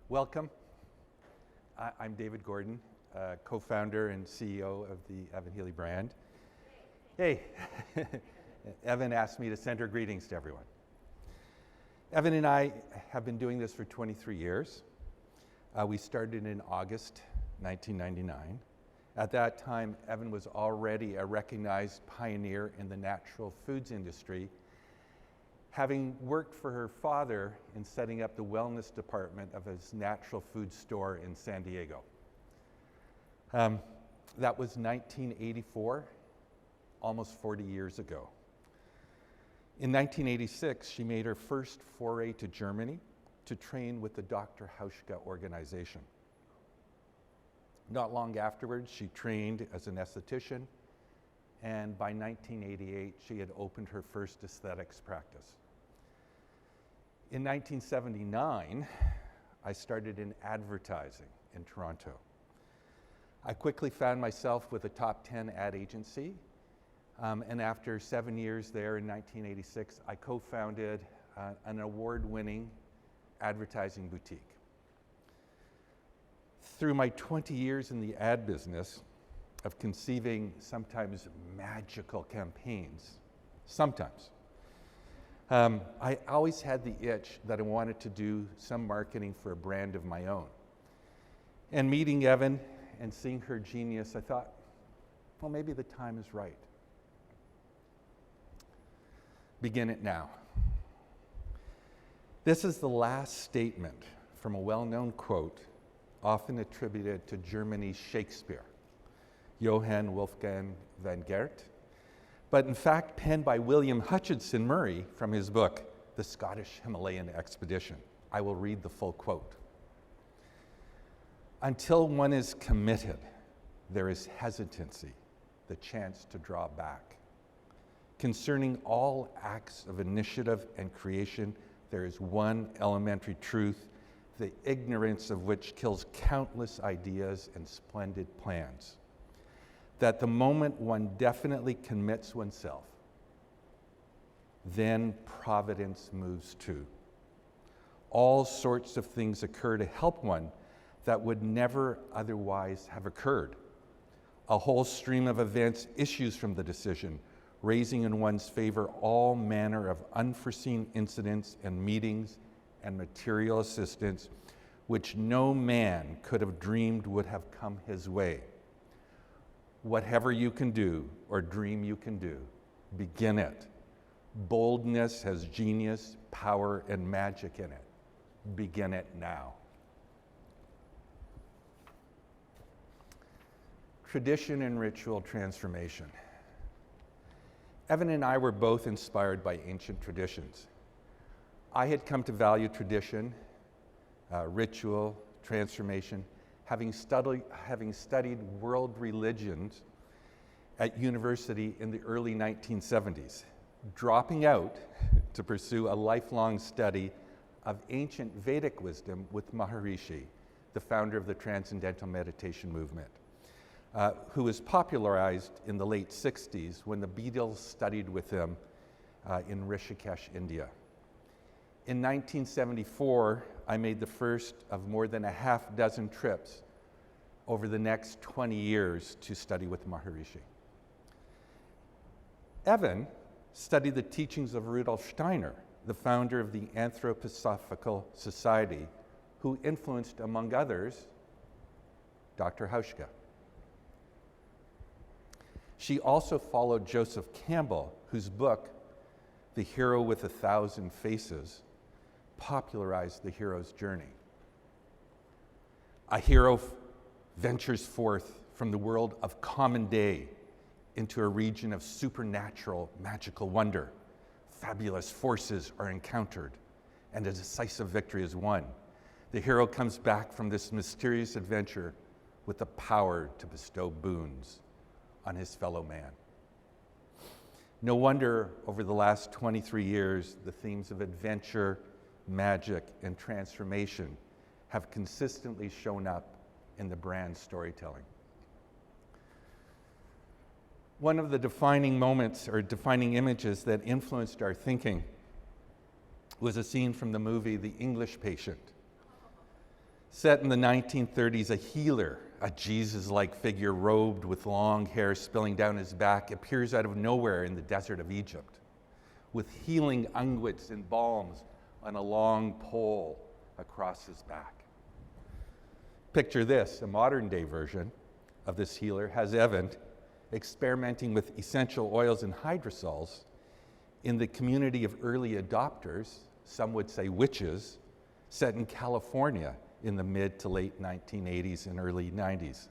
Welcome. I'm David Gordon, co-founder and CEO of the evanhealy brand. Hey, Evan asked me to send her greetings to everyone. Evan and I have been doing this for 23 years. We started in August 1999. At that time, Evan was already a recognized pioneer in the natural foods industry, having worked for her father in setting up the wellness department of his natural food store in San Diego. That was 1984, almost 40 years ago. In 1986, she made her first foray to Germany to train with the Dr. Hauschka organization. Not long afterwards, she trained as an esthetician, and by 1988, she had opened her first aesthetics practice. In 1979, I started in advertising in Toronto. I quickly found myself with a top 10 ad agency, and after 7 years there in 1986, I co-founded an award-winning advertising boutique. Through my 20 years in the ad business of conceiving sometimes magical campaigns, I always had the itch that I wanted to do some marketing for a brand of my own. And meeting Evan and seeing her genius, I thought, well, maybe the time is right. Begin it now. This is the last statement from a well-known quote often attributed to Germany's Shakespeare, Johann Wolfgang von Goethe, but in fact penned by William Hutchinson Murray from his book, The Scottish Himalayan Expedition. I will read the full quote. Until one is committed, there is hesitancy, the chance to draw back. Concerning all acts of initiative and creation, there is one elementary truth, the ignorance of which kills countless ideas and splendid plans. That the moment one definitely commits oneself, then providence moves too. All sorts of things occur to help one that would never otherwise have occurred. A whole stream of events issues from the decision, raising in one's favor all manner of unforeseen incidents and meetings and material assistance which no man could have dreamed would have come his way. Whatever you can do or dream you can do, begin it. Boldness has genius, power, and magic in it. Begin it now. Tradition and ritual transformation. Evan and I were both inspired by ancient traditions. I had come to value tradition, ritual, transformation, having studied world religions at university in the early 1970s, dropping out to pursue a lifelong study of ancient Vedic wisdom with Maharishi, the founder of the Transcendental Meditation movement, who was popularized in the late 60s when the Beatles studied with him in Rishikesh, India. In 1974, I made the first of more than a half dozen trips over the next 20 years to study with Maharishi. Evan studied the teachings of Rudolf Steiner, the founder of the Anthroposophical Society, who influenced, among others, Dr. Hauschka. She also followed Joseph Campbell, whose book, The Hero with 1,000 Faces, popularized the hero's journey. A hero ventures forth from the world of common day into a region of supernatural, magical wonder. Fabulous forces are encountered, and a decisive victory is won. The hero comes back from this mysterious adventure with the power to bestow boons on his fellow man. No wonder over the last 23 years, the themes of adventure, magic, and transformation have consistently shown up in the brand storytelling. One of the defining moments or defining images that influenced our thinking was a scene from the movie The English Patient. Set in the 1930s, a healer, a Jesus-like figure robed with long hair spilling down his back, appears out of nowhere in the desert of Egypt with healing unguents and balms on a long pole across his back. Picture this, a modern-day version of this healer has Evan experimenting with essential oils and hydrosols in the community of early adopters, some would say witches, set in California in the mid to late 1980s and early 90s.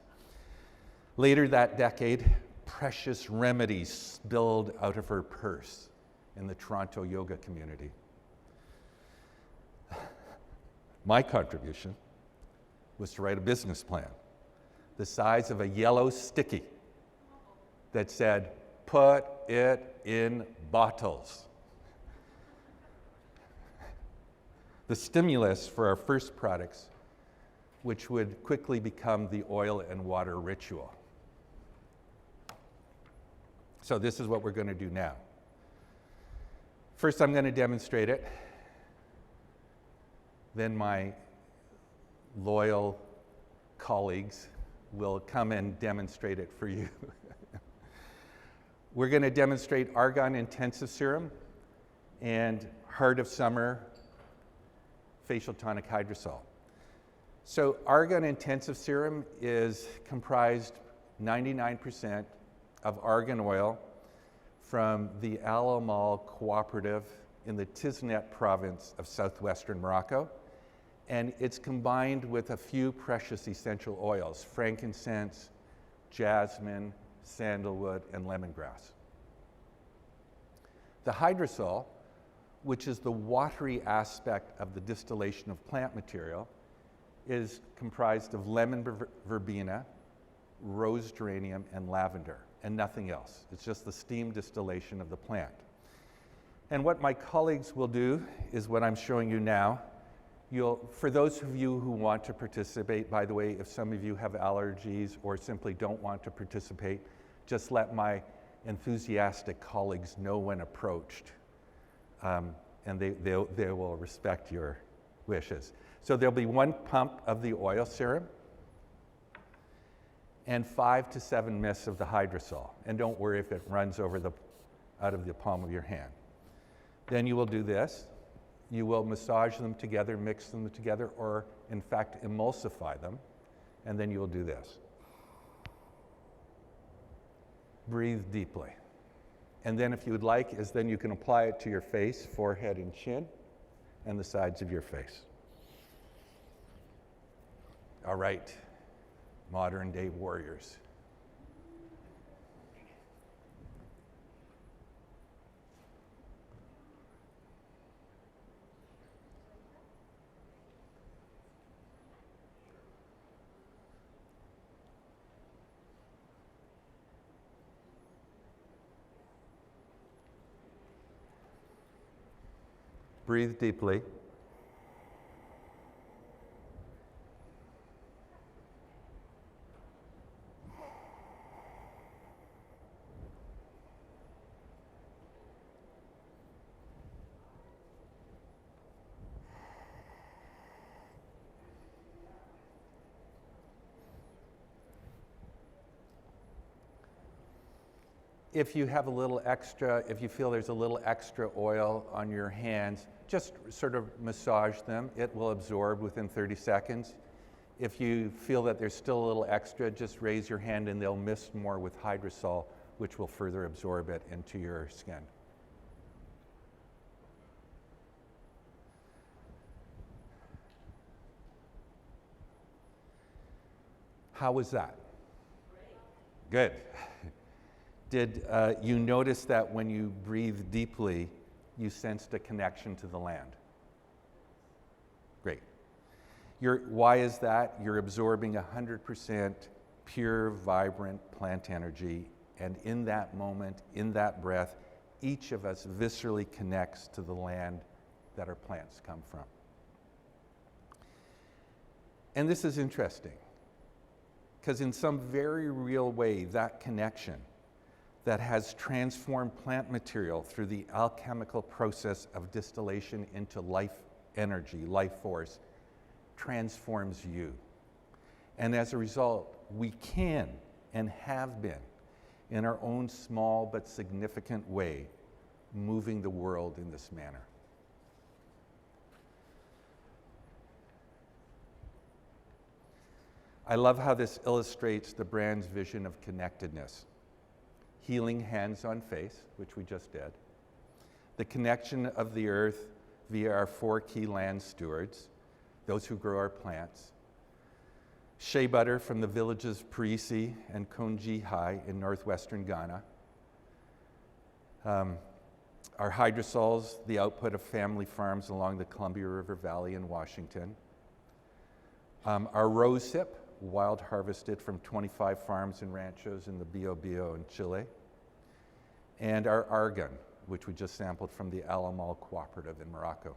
Later that decade, precious remedies spilled out of her purse in the Toronto yoga community. My contribution was to write a business plan the size of a yellow sticky that said, "Put it in bottles." The stimulus for our first products, which would quickly become the oil and water ritual. So this is what we're going to do now. First, I'm going to demonstrate it. Then my loyal colleagues will come and demonstrate it for you. We're going to demonstrate Argan Intensive Serum and Heart of Summer Facial Tonic Hydrosol. So Argan Intensive Serum is comprised 99% of argan oil from the Al Amal Cooperative in the Tisnet province of southwestern Morocco. And it's combined with a few precious essential oils, frankincense, jasmine, sandalwood, and lemongrass. The hydrosol, which is the watery aspect of the distillation of plant material, is comprised of lemon verbena, rose geranium, and lavender, and nothing else. It's just the steam distillation of the plant. And what my colleagues will do is what I'm showing you now. For those of you who want to participate, by the way, if some of you have allergies or simply don't want to participate, just let my enthusiastic colleagues know when approached, and they will respect your wishes. So there'll be 1 pump of the oil serum and 5 to 7 mist of the hydrosol. And don't worry if it runs out of the palm of your hand. Then you will do this. You will massage them together, mix them together, or in fact emulsify them, and then you will do this. Breathe deeply. And then if you would like, then you can apply it to your face, forehead and chin, and the sides of your face. All right, modern day warriors. Breathe deeply. If you have a little extra, if you feel there's a little extra oil on your hands, just sort of massage them. It will absorb within 30 seconds. If you feel that there's still a little extra, just raise your hand and they'll mist more with hydrosol, which will further absorb it into your skin. How was that? Good. Did you notice that when you breathe deeply, you sensed a connection to the land? Great. Why is that? You're absorbing 100% pure, vibrant plant energy, and in that moment, in that breath, each of us viscerally connects to the land that our plants come from. And this is interesting, because in some very real way, that connection that has transformed plant material through the alchemical process of distillation into life energy, life force, transforms you. And as a result, we can and have been, in our own small but significant way, moving the world in this manner. I love how this illustrates the brand's vision of connectedness. Healing hands on face, which we just did. The connection of the earth via our 4 key land stewards, those who grow our plants. Shea butter from the villages Parisi and Konji Hai in northwestern Ghana. Our hydrosols, the output of family farms along the Columbia River Valley in Washington. Our rose hip, wild harvested from 25 farms and ranchos in the Bio in Chile. And our argan, which we just sampled from the Alamal Cooperative in Morocco.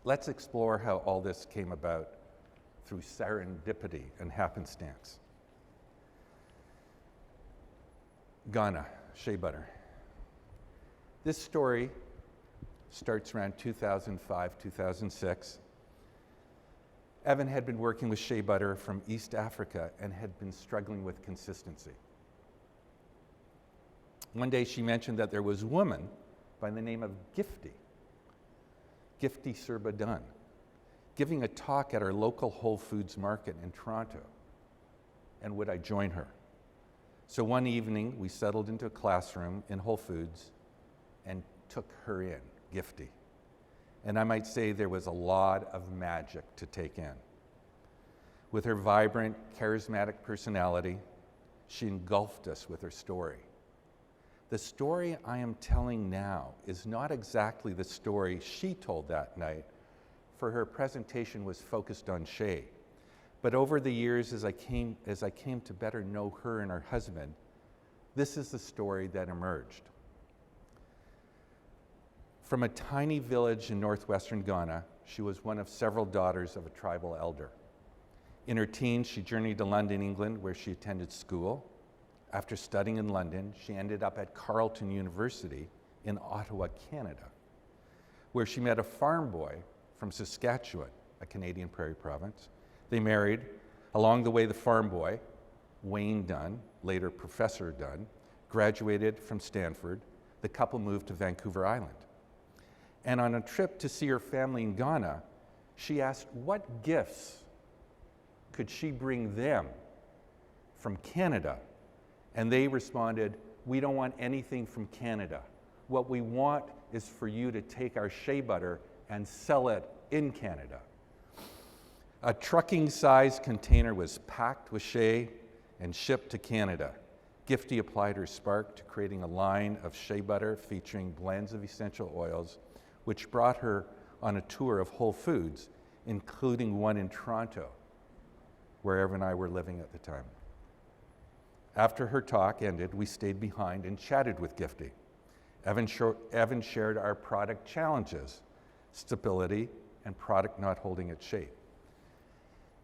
Let's explore how all this came about through serendipity and happenstance. Ghana, shea butter. This story starts around 2005, 2006. Evan had been working with shea butter from East Africa and had been struggling with consistency. One day she mentioned that there was a woman by the name of Gifty Surba, giving a talk at our local Whole Foods market in Toronto, and would I join her? So one evening we settled into a classroom in Whole Foods and took her in, Gifty. And I might say there was a lot of magic to take in. With her vibrant, charismatic personality, she engulfed us with her story. The story I am telling now is not exactly the story she told that night, for her presentation was focused on Shea. But over the years, as I came to better know her and her husband, this is the story that emerged. From a tiny village in northwestern Ghana, she was one of several daughters of a tribal elder. In her teens, she journeyed to London, England, where she attended school. After studying in London, she ended up at Carleton University in Ottawa, Canada, where she met a farm boy from Saskatchewan, a Canadian prairie province. They married. Along the way, the farm boy, Wayne Dunn, later Professor Dunn, graduated from Stanford. The couple moved to Vancouver Island. And on a trip to see her family in Ghana, she asked what gifts could she bring them from Canada? And they responded, we don't want anything from Canada. What we want is for you to take our shea butter and sell it in Canada. A trucking-sized container was packed with shea and shipped to Canada. Gifty applied her spark to creating a line of shea butter featuring blends of essential oils, which brought her on a tour of Whole Foods, including one in Toronto, where Evan and I were living at the time. After her talk ended, we stayed behind and chatted with Gifty. Evan shared our product challenges, stability, and product not holding its shape.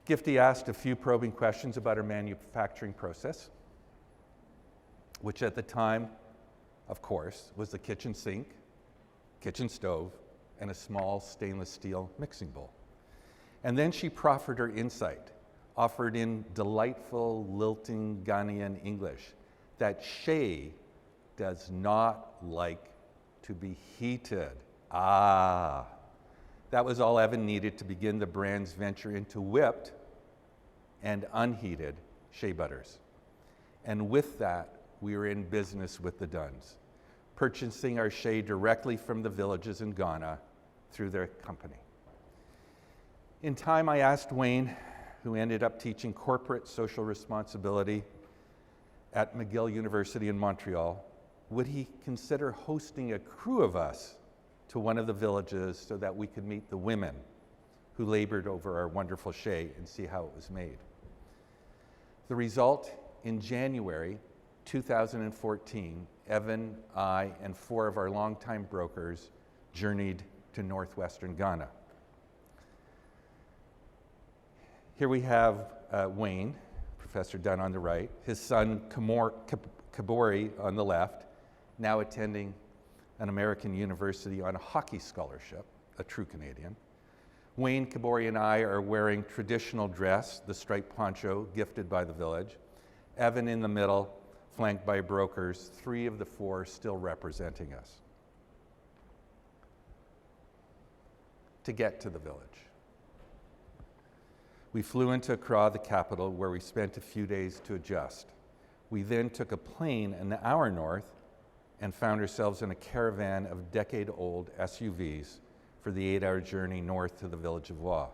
Gifty asked a few probing questions about her manufacturing process, which at the time, of course, was the kitchen sink, kitchen stove, and a small stainless steel mixing bowl. And then she proffered her insight, offered in delightful, lilting Ghanaian English, that shea does not like to be heated. That was all Evan needed to begin the brand's venture into whipped and unheated shea butters. And with that, we were in business with the Dunns, purchasing our shea directly from the villages in Ghana through their company. In time, I asked Wayne, who ended up teaching corporate social responsibility at McGill University in Montreal, would he consider hosting a crew of us to one of the villages so that we could meet the women who labored over our wonderful shea and see how it was made. The result, in January 2014, Evan, I, and 4 of our longtime brokers journeyed to northwestern Ghana. Here we have Wayne, Professor Dunn on the right, his son Kabori on the left, now attending an American university on a hockey scholarship, a true Canadian. Wayne, Kabori, and I are wearing traditional dress, the striped poncho gifted by the village. Evan in the middle, flanked by brokers, 3 of the 4 still representing us. To get to the village. We flew into Accra, the capital, where we spent a few days to adjust. We then took a plane an hour north and found ourselves in a caravan of decade-old SUVs for the 8-hour journey north to the village of Wa.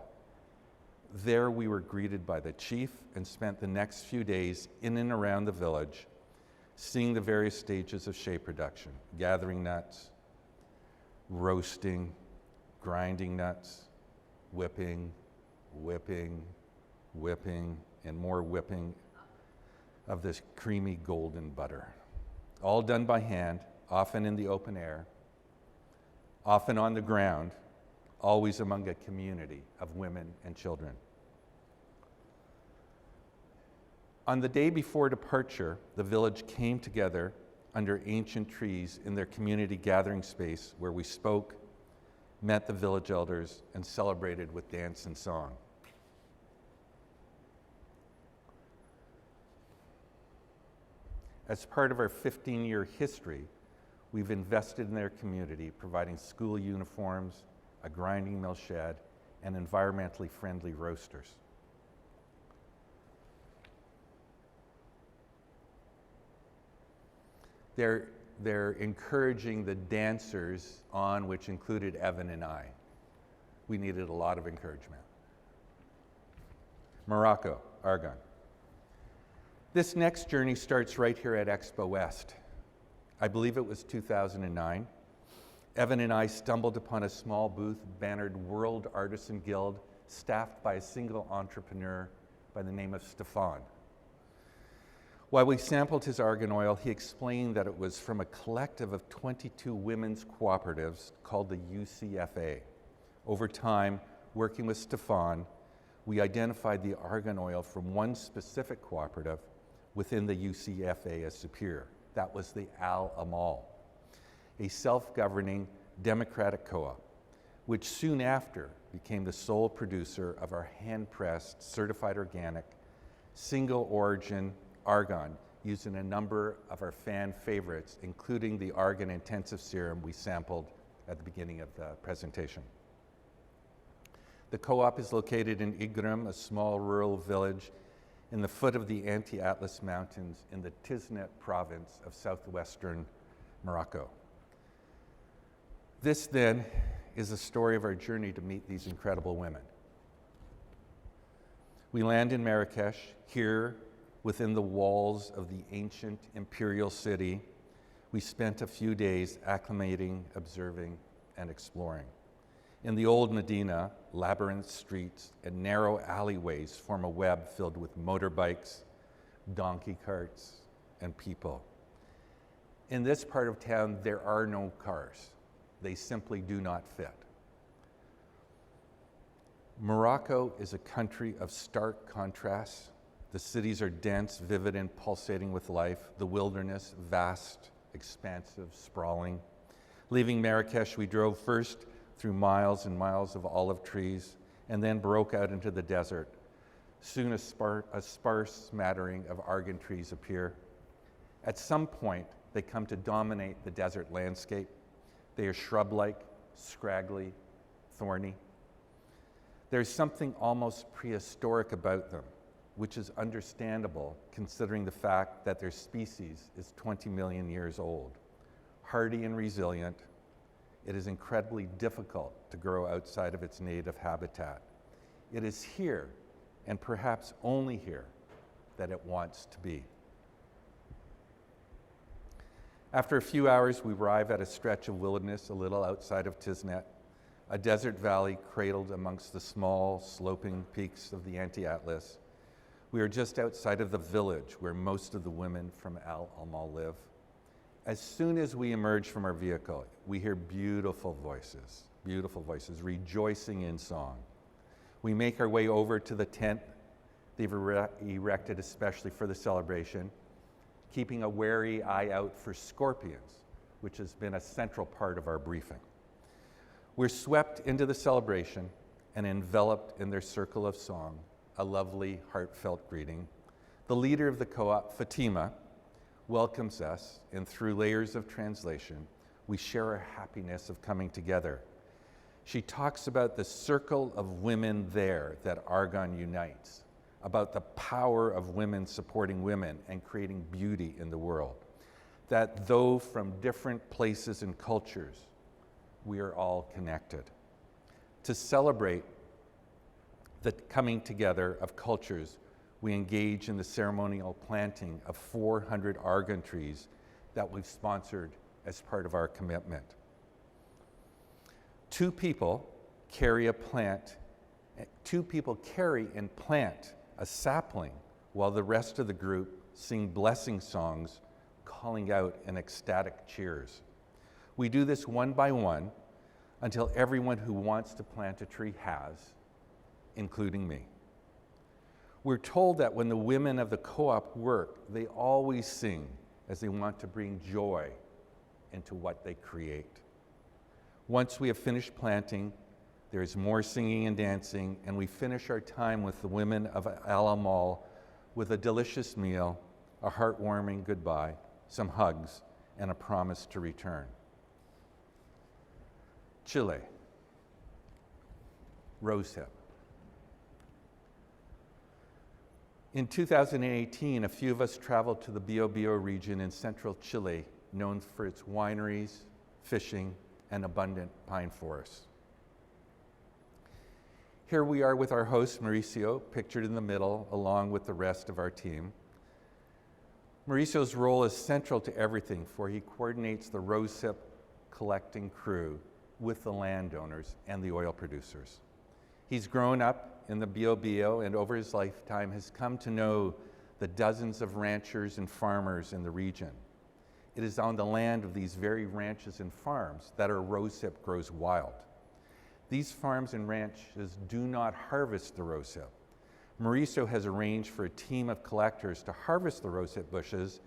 There we were greeted by the chief and spent the next few days in and around the village, seeing the various stages of Shea production, gathering nuts, roasting, grinding nuts, whipping, and more whipping of this creamy golden butter. All done by hand, often in the open air, often on the ground, always among a community of women and children. On the day before departure, the village came together under ancient trees in their community gathering space where we spoke, met the village elders, and celebrated with dance and song. As part of our 15-year history, we've invested in their community, providing school uniforms, a grinding mill shed, and environmentally friendly roasters. They're encouraging the dancers on, which included Evan and I. We needed a lot of encouragement. Morocco Argan. This next journey starts right here at Expo West. I believe it was 2009. Evan and I stumbled upon a small booth bannered World Artisan Guild, staffed by a single entrepreneur by the name of Stefan. While we sampled his argan oil, he explained that it was from a collective of 22 women's cooperatives called the UCFA. Over time, working with Stefan, we identified the argan oil from one specific cooperative within the UCFA as superior. That was the Al Amal, a self-governing democratic co-op, which soon after became the sole producer of our hand-pressed, certified organic, single-origin argan used in a number of our fan favorites, including the Argan Intensive Serum we sampled at the beginning of the presentation. The co-op is located in Igrim, a small rural village in the foot of the Anti-Atlas Mountains in the Tisnet province of southwestern Morocco. This then is the story of our journey to meet these incredible women. We land in Marrakesh, here within the walls of the ancient imperial city. We spent a few days acclimating, observing, and exploring. In the old Medina, labyrinth streets and narrow alleyways form a web filled with motorbikes, donkey carts, and people. In this part of town, there are no cars. They simply do not fit. Morocco is a country of stark contrasts. The cities are dense, vivid, and pulsating with life. The wilderness, vast, expansive, sprawling. Leaving Marrakesh, we drove first through miles and miles of olive trees, and then broke out into the desert. Soon a sparse smattering of argan trees appear. At some point, they come to dominate the desert landscape. They are shrub-like, scraggly, thorny. There's something almost prehistoric about them, which is understandable considering the fact that their species is 20 million years old. Hardy and resilient, it is incredibly difficult to grow outside of its native habitat. It is here, and perhaps only here, that it wants to be. After a few hours, we arrive at a stretch of wilderness a little outside of Tisnet, a desert valley cradled amongst the small, sloping peaks of the Anti-Atlas. We are just outside of the village where most of the women from Al Amal live. As soon as we emerge from our vehicle, we hear beautiful voices, rejoicing in song. We make our way over to the tent they've erected especially for the celebration, keeping a wary eye out for scorpions, which has been a central part of our briefing. We're swept into the celebration, and enveloped in their circle of song, a lovely, heartfelt greeting, the leader of the co-op, Fatima, welcomes us, and through layers of translation, we share our happiness of coming together. She talks about the circle of women there that Argan unites, about the power of women supporting women and creating beauty in the world, that though from different places and cultures, we are all connected. To celebrate the coming together of cultures, we engage in the ceremonial planting of 400 Argan trees that we've sponsored as part of our commitment. 2 people carry and plant a sapling while the rest of the group sing blessing songs, calling out in ecstatic cheers. We do this one by one until everyone who wants to plant a tree has, including me. We're told that when the women of the co-op work, they always sing as they want to bring joy into what they create. Once we have finished planting, there is more singing and dancing, and we finish our time with the women of Alamal with a delicious meal, a heartwarming goodbye, some hugs, and a promise to return. Chile, rosehip. In 2018, a few of us traveled to the Biobío region in central Chile, known for its wineries, fishing, and abundant pine forests. Here we are with our host, Mauricio, pictured in the middle, along with the rest of our team. Mauricio's role is central to everything, for he coordinates the rosehip collecting crew with the landowners and the oil producers. He's grown up in the Biobío and over his lifetime has come to know the dozens of ranchers and farmers in the region. It is on the land of these very ranches and farms that our rosehip grows wild. These farms and ranches do not harvest the rosehip. Mauricio has arranged for a team of collectors to harvest the rosehip bushes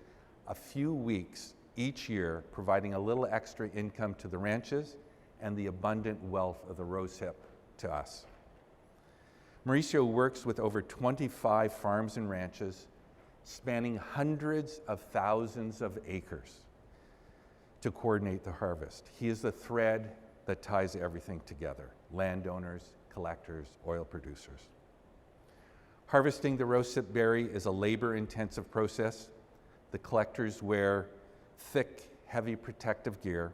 a few weeks each year, providing a little extra income to the ranches and the abundant wealth of the rosehip to us. Mauricio works with over 25 farms and ranches, spanning hundreds of thousands of acres to coordinate the harvest. He is the thread that ties everything together: landowners, collectors, oil producers. Harvesting the rosehip berry is a labor-intensive process. The collectors wear thick, heavy protective gear.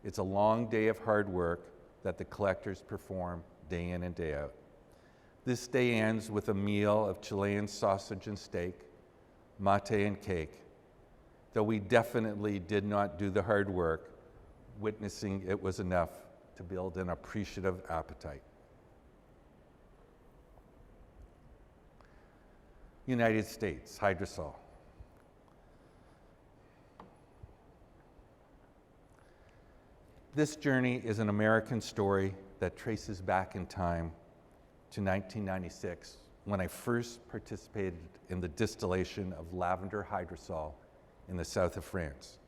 It's a long day of hard work that the collectors perform day in and day out. This day ends with a meal of Chilean sausage and steak, mate and cake. Though we definitely did not do the hard work, witnessing it was enough to build an appreciative appetite. United States, Hydrosol. This journey is an American story that traces back in time to 1996, when I first participated in the distillation of lavender hydrosol in the south of France.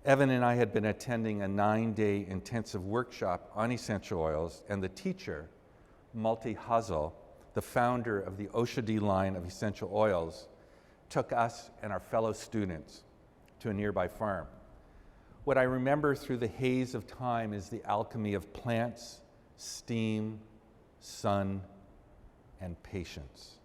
Evan and I had been attending a 9-day intensive workshop on essential oils, and the teacher, Malte Hazel, the founder of the Oshadi line of essential oils, took us and our fellow students to a nearby farm. What I remember through the haze of time is the alchemy of plants, steam, sun, and patience.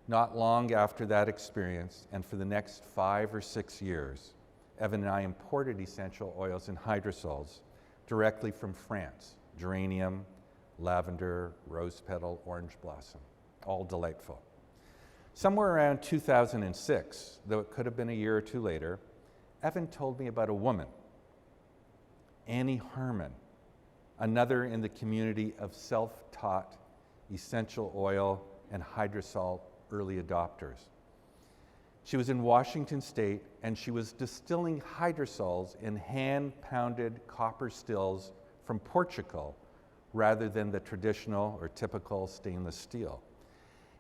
Not long after that experience, and for the next 5 or 6 years, Evan and I imported essential oils and hydrosols directly from France: geranium, lavender, rose petal, orange blossom, all delightful. Somewhere around 2006, though it could have been a year or two later, Evan told me about a woman, Annie Harmon, another in the community of self-taught essential oil and hydrosol early adopters. She was in Washington State, and she was distilling hydrosols in hand-pounded copper stills from Portugal rather than the traditional or typical stainless steel.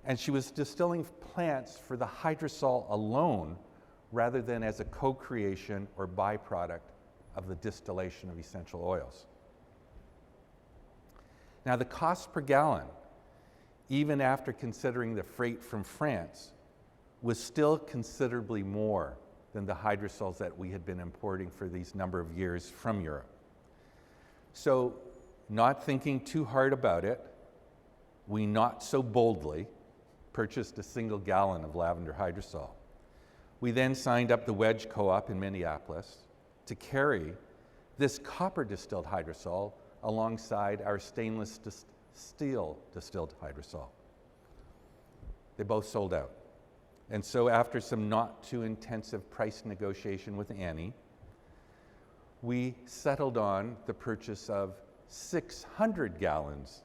And she was distilling plants for the hydrosol alone rather than as a co-creation or byproduct of the distillation of essential oils. Now, the cost per gallon, even after considering the freight from France, was still considerably more than the hydrosols that we had been importing for these number of years from Europe. So, not thinking too hard about it, we not so boldly purchased a single gallon of lavender hydrosol. We then signed up the Wedge Co-op in Minneapolis to carry this copper distilled hydrosol alongside our stainless steel distilled hydrosol. They both sold out. And so after some not too intensive price negotiation with Annie, we settled on the purchase of 600 gallons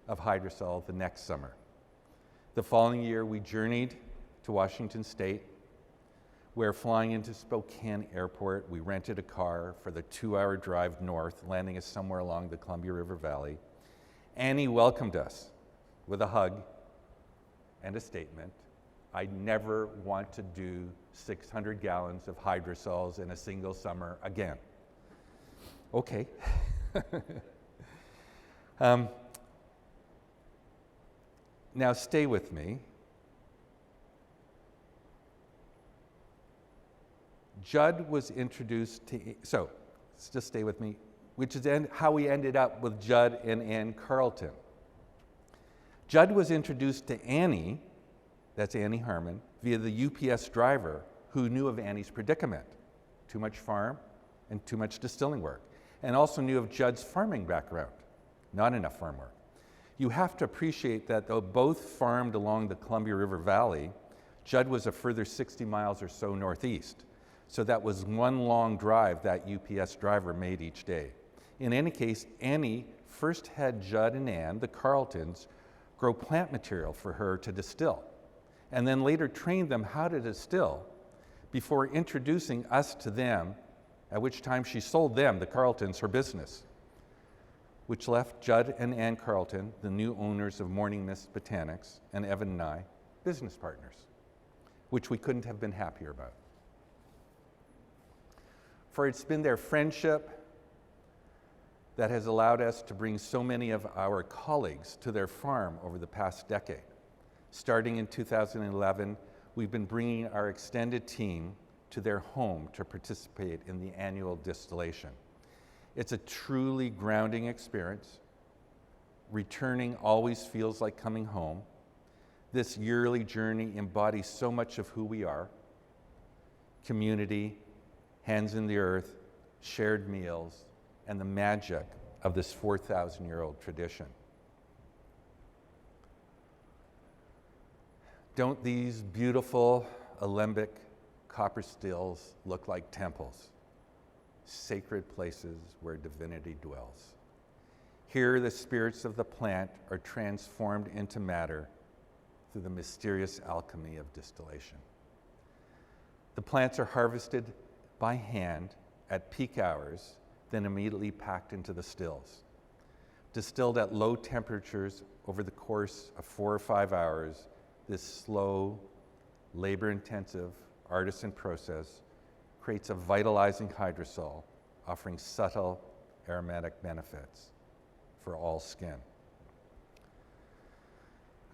of hydrosol the next summer. The following year, we journeyed to Washington State, where flying into Spokane Airport, we rented a car for the 2-hour drive north, landing us somewhere along the Columbia River Valley. Annie welcomed us with a hug and a statement. I never want to do 600 gallons of hydrosols in a single summer again. Okay. Now stay with me. Judd was introduced to, so just stay with me, which is how we ended up with Judd and Ann Carlton. Judd was introduced to Annie, that's Annie Harmon, via the UPS driver who knew of Annie's predicament, too much farm and too much distilling work, and also knew of Judd's farming background, not enough farm work. You have to appreciate that though both farmed along the Columbia River Valley, Judd was a further 60 miles or so northeast. So that was one long drive that UPS driver made each day. In any case, Annie first had Judd and Ann, the Carltons, grow plant material for her to distill, and then later trained them how to distill before introducing us to them, at which time she sold them, the Carltons, her business, which left Judd and Ann Carlton, the new owners of Morning Mist Botanics, and Evan and I, business partners, which we couldn't have been happier about. For it's been their friendship that has allowed us to bring so many of our colleagues to their farm over the past decade. Starting in 2011, we've been bringing our extended team to their home to participate in the annual distillation. It's a truly grounding experience. Returning always feels like coming home. This yearly journey embodies so much of who we are: community, hands in the earth, shared meals, and the magic of this 4,000-year-old tradition. Don't these beautiful alembic copper stills look like temples, sacred places where divinity dwells? Here, the spirits of the plant are transformed into matter through the mysterious alchemy of distillation. The plants are harvested by hand at peak hours, then immediately packed into the stills. Distilled at low temperatures over the course of 4 or 5 hours, this slow, labor-intensive artisan process creates a vitalizing hydrosol, offering subtle aromatic benefits for all skin.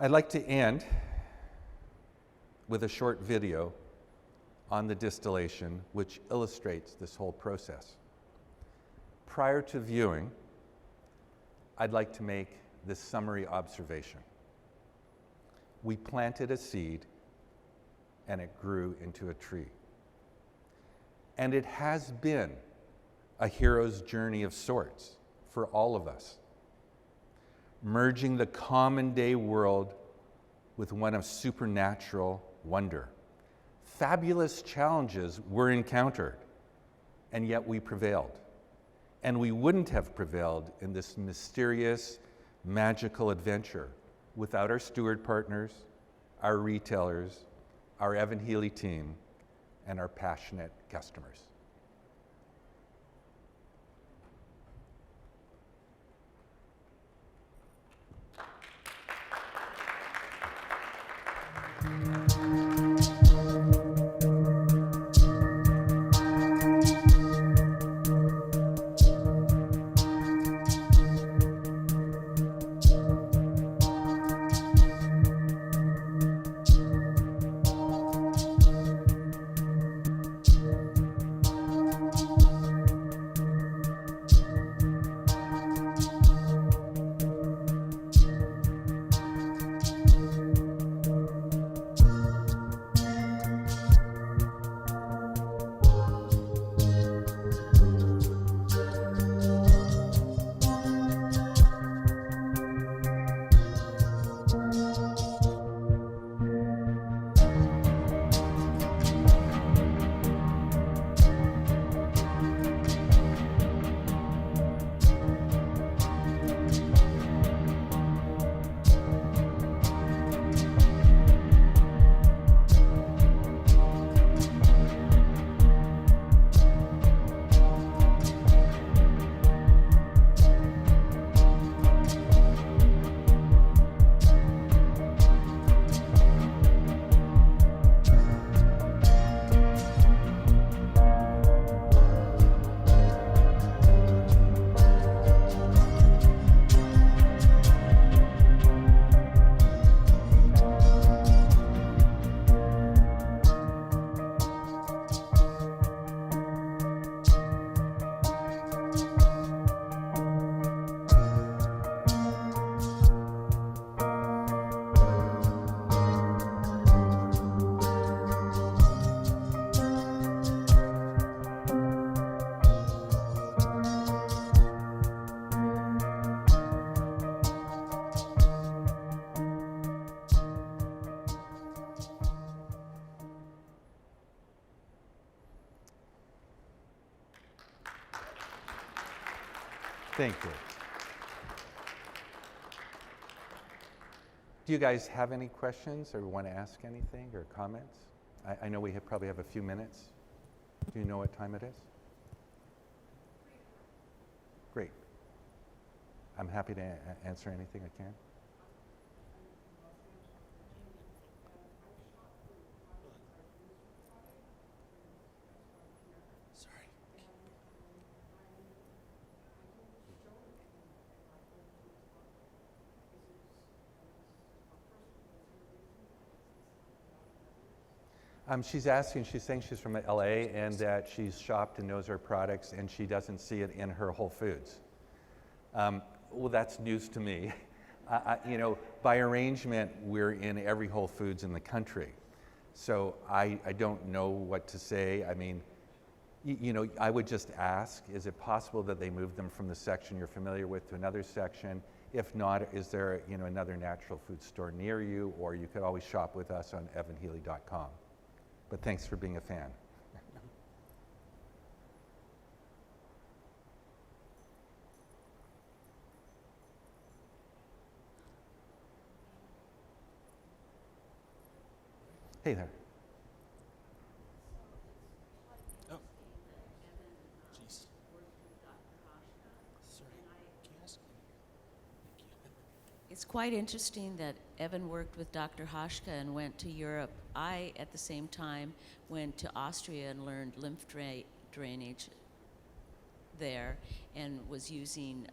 I'd like to end with a short video on the distillation, which illustrates this whole process. Prior to viewing, I'd like to make this summary observation. We planted a seed, and it grew into a tree. And it has been a hero's journey of sorts for all of us, merging the common day world with one of supernatural wonder. Fabulous challenges were encountered, and yet we prevailed. And we wouldn't have prevailed in this mysterious, magical adventure without our steward partners, our retailers, our evanhealy team, and our passionate customers. Thank you. Do you guys have any questions or want to ask anything or comments? I know we probably have a few minutes. Do you know what time it is? Great. I'm happy to answer anything I can. She's saying she's from LA and that she's shopped and knows our products and she doesn't see it in her Whole Foods. Well, that's news to me. By arrangement, we're in every Whole Foods in the country. So I don't know what to say. I mean, I would just ask, is it possible that they move them from the section you're familiar with to another section? If not, is there another natural food store near you? Or you could always shop with us on evanhealy.com. But thanks for being a fan. Hey there. Oh. Jeez. Sorry. Can you ask? Thank you. It's quite interesting that Evan worked with Dr. Hashka and went to Europe. I, at the same time, went to Austria and learned lymph drainage there and was using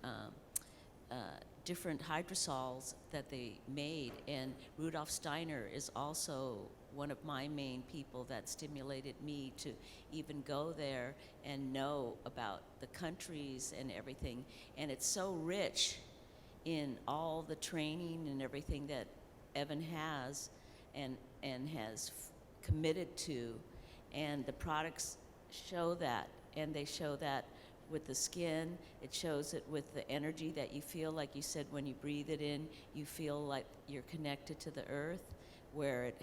different hydrosols that they made. And Rudolf Steiner is also one of my main people that stimulated me to even go there and know about the countries and everything. And it's so rich in all the training and everything that Evan has and has committed to, and the products show that, and they show that with the skin. It shows it with the energy that you feel, like you said, when you breathe it in, you feel like you're connected to the earth where it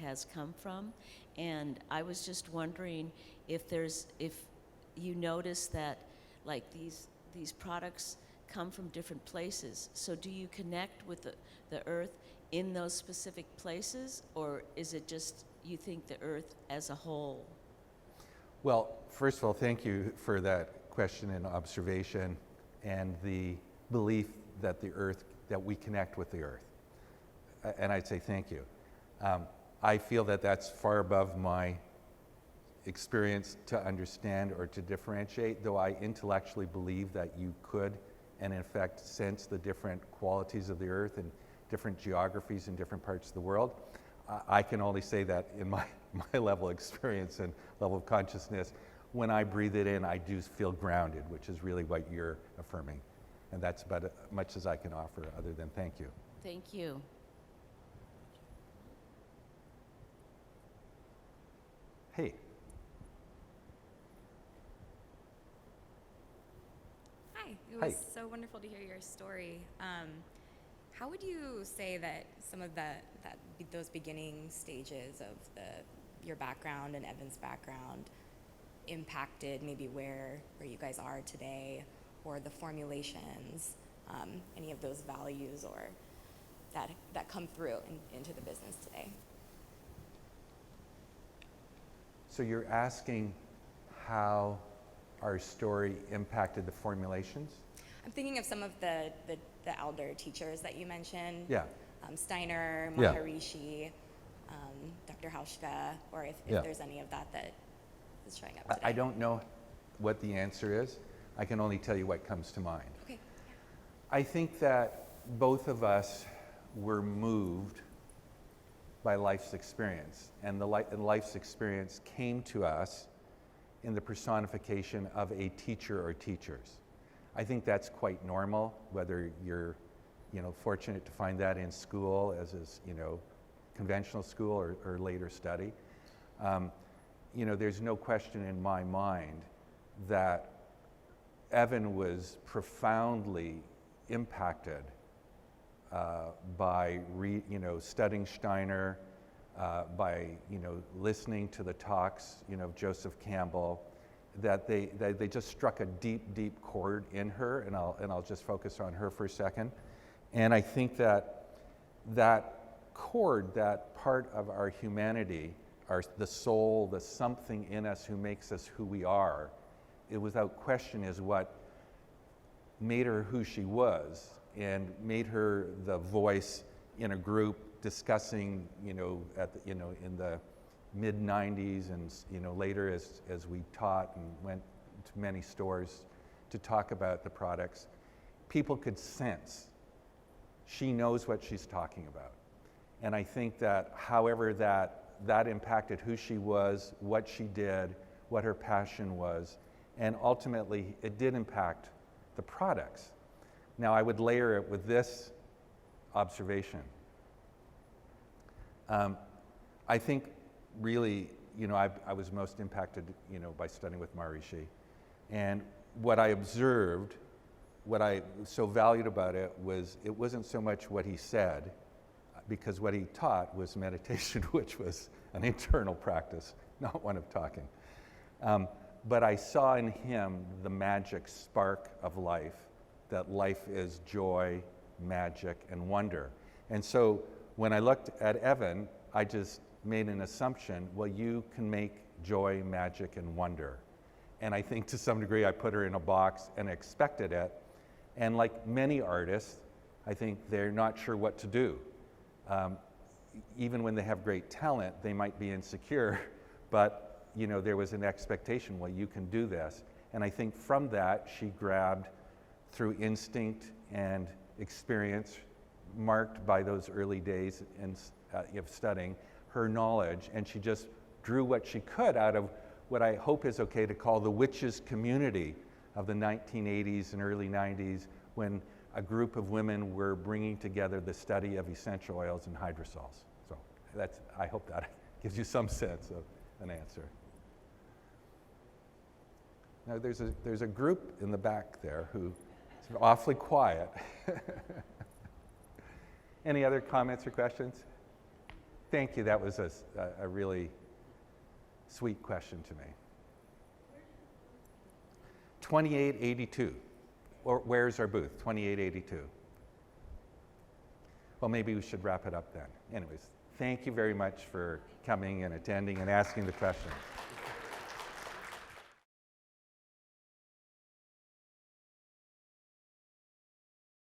has come from. And I was just wondering if you notice that, like, these products come from different places. So do you connect with the earth in those specific places, or is it just you think the earth as a whole? Well, first of all, thank you for that question and observation and the belief that that we connect with the earth. And I'd say thank you. I feel that that's far above my experience to understand or to differentiate, though I intellectually believe that you could and in fact sense the different qualities of the earth and different geographies in different parts of the world. I can only say that in my level of experience and level of consciousness, when I breathe it in, I do feel grounded, which is really what you're affirming. And that's about as much as I can offer other than thank you. Thank you. Hey. Hi, it was so wonderful to hear your story. How would you say that some of those beginning stages of your background and Evan's background impacted maybe where you guys are today, or the formulations, any of those values or that come through into the business today? So you're asking how our story impacted the formulations? I'm thinking of some of the elder teachers that you mentioned. Yeah. Steiner, Yeah. Maharishi, Dr. Hauschka, or if Yeah. there's any of that is showing up today. I don't know what the answer is. I can only tell you what comes to mind. Okay. I think that both of us were moved by life's experience, and life's experience came to us in the personification of a teacher or teachers. I think that's quite normal, whether you're fortunate to find that in school, as is conventional school or later study. There's no question in my mind that Evan was profoundly impacted by studying Steiner, by listening to the talks of Joseph Campbell, that they just struck a deep, deep chord in her, and I'll just focus on her for a second. And I think that chord, that part of our humanity, the soul, the something in us who makes us who we are, it without question is what made her who she was and made her the voice in a group discussing, in the mid-90s and, later as we taught and went to many stores to talk about the products, people could sense she knows what she's talking about. And I think that however that impacted who she was, what she did, what her passion was, and ultimately it did impact the products. Now I would layer it with this observation. I think really, I was most impacted, by studying with Maharishi. And what I observed, what I so valued about it wasn't so much what he said, because what he taught was meditation, which was an internal practice, not one of talking. But I saw in him the magic spark of life, that life is joy, magic, and wonder. And so when I looked at Evan, I just made an assumption, well, you can make joy, magic, and wonder. And I think to some degree I put her in a box and expected it. And like many artists, I think they're not sure what to do. Even when they have great talent, they might be insecure, but there was an expectation, well, you can do this. And I think from that, she grabbed through instinct and experience, marked by those early days of studying, her knowledge, and she just drew what she could out of what I hope is okay to call the witches community of the 1980s and early 90s, when a group of women were bringing together the study of essential oils and hydrosols. So I hope that gives you some sense of an answer. Now there's a group in the back there who's awfully quiet. Any other comments or questions? Thank you, that was a really sweet question to me. 2882. Or where's our booth? 2882. Well, maybe we should wrap it up then. Anyways, thank you very much for coming and attending and asking the questions.